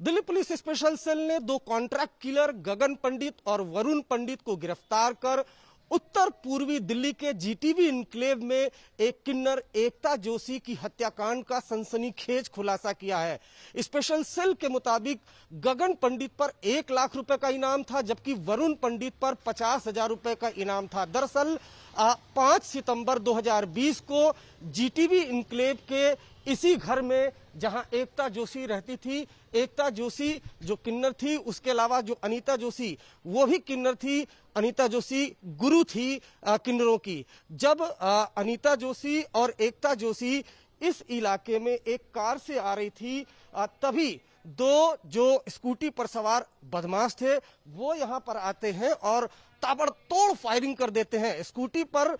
Delhi police special cell ने दो contract killer गगन पंडित और वरुण पंडित को गिरफ्तार कर उत्तर पूर्वी दिल्ली के जीटीबी इनक्लेव में एक किन्नर एकता जोशी की हत्याकांड का सनसनीखेज खुलासा किया है। स्पेशल सेल के मुताबिक गगन पंडित पर 1 लाख रुपए का इनाम था, जबकि वरुण पंडित पर 50,000 रुपए का इनाम था। दरअसल 5 सितंबर 2020 को जीटीबी इनक्लेव के इसी घर में जहां एकता जोशी रहती थी, एकता जोशी जो किन्नर थी, उसके अलावा जो अनीता जोशी वो भी किन्नर थी। अनीता जोशी गुरु थी किन्नरों की। जब अनीता जोशी और एकता जोशी इस इलाके में एक कार से आ रही थी, तभी दो जो स्कूटी पर सवार बदमाश थे वो यहां पर आते हैं और ताबड़तोड़ फायरिंग कर देते हैं। स्कूटी पर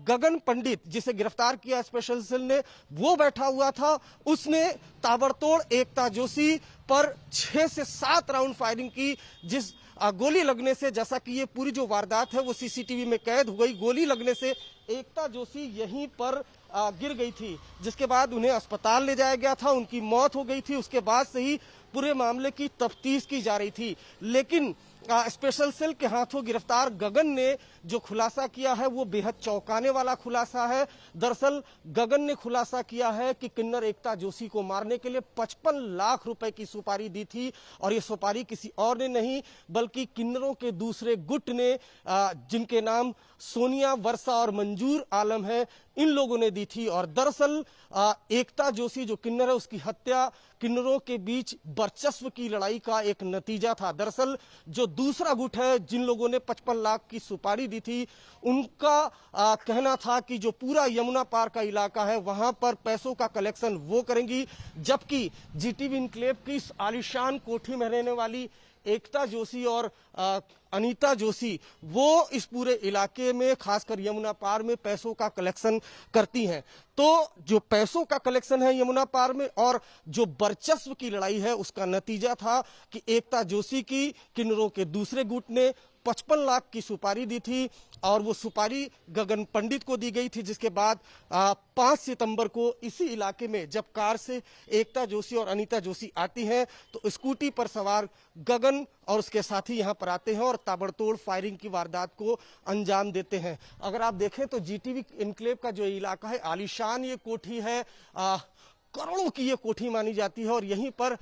गगन पंडित, जिसे गिरफ्तार किया स्पेशल सेल ने, वो बैठा हुआ था। उसने ताबड़तोड़ एकता जोशी पर 6 से 7 राउंड फायरिंग की, जिस गोली लगने से, जैसा कि ये पूरी जो वारदात है वो सीसीटीवी में कैद हो गई, गोली लगने से एकता जोशी यहीं पर गिर गई थी, जिसके बाद उन्हें अस्पताल ले जाया गया था। उनकी मौत हो गई थी। उसके बाद से ही पूरे मामले की तफ्तीश की जा रही थी। लेकिन स्पेशल सेल के हाथों गिरफ्तार गगन ने जो खुलासा किया है वो बेहद चौंकाने वाला खुलासा है। दरअसल गगन ने खुलासा किया है कि किन्नर एकता जोशी को मारने के लिए 55 लाख रुपए की सुपारी दी थी, और ये सुपारी किसी और ने नहीं बल्कि किन्नरों के दूसरे गुट ने, जिनके नाम सोनिया, वर्षा और मंजूर आलम है, इन लोगों ने दी थी। और दरअसल एकता जोशी जो किन्नर है, उसकी हत्या किन्नरों के बीच वर्चस्व की लड़ाई का एक नतीजा था। दरअसल जो दूसरा गुट है, जिन लोगों ने 55 लाख की सुपारी दी थी, उनका कहना था कि जो पूरा यमुना पार का इलाका है वहां पर पैसों का कलेक्शन वो करेंगी, जबकि जीटीबी इनक्लेव की इस आलीशान कोठी में रहने वाली एकता जोशी और अनीता जोशी वो इस पूरे इलाके में, खासकर यमुना पार में, पैसों का कलेक्शन करती हैं। तो जो पैसों का कलेक्शन है यमुना पार में और जो वर्चस्व की लड़ाई है, उसका नतीजा था कि एकता जोशी की किन्नरों के दूसरे गुट ने 55 लाख की सुपारी दी थी, और वो सुपारी गगन पंडित को दी गई थी। जिसके बाद 5 सितंबर को इसी इलाके में जब कार से एकता जोशी और अनीता जोशी आती हैं, तो स्कूटी पर सवार गगन और उसके साथी यहां पर आते हैं और ताबड़तोड़ फायरिंग की वारदात को अंजाम देते हैं। अगर आप देखें तो जीटीबी इनक्लेव का जो इलाका है, आलीशान ये कोठी है, करोड़ों की ये कोठी मानी जाती है, और यहीं पर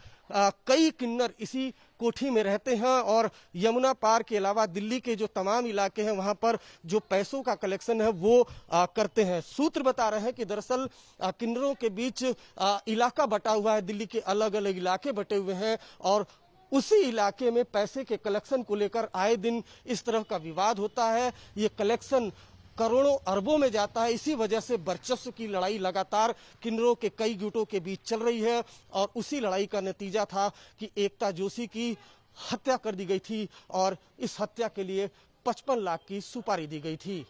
कई किन्नर इसी कोठी में रहते हैं। और यमुना पार के अलावा दिल्ली के जो तमाम इलाके हैं वहां पर जो पैसों का कलेक्शन है वो करते हैं। सूत्र बता रहे हैं कि दरअसल किन्नरों के बीच इलाका बटा हुआ है, दिल्ली के अलग अलग इलाके बटे हुए हैं, और उसी इलाके में पैसे के कलेक्शन को लेकर आए दिन इस तरह का विवाद होता है। ये कलेक्शन करोड़ों अरबों में जाता है। इसी वजह से वर्चस्व की लड़ाई लगातार किन्नरों के कई गुटों के बीच चल रही है, और उसी लड़ाई का नतीजा था कि एकता जोशी की हत्या कर दी गई थी, और इस हत्या के लिए 55 लाख की सुपारी दी गई थी।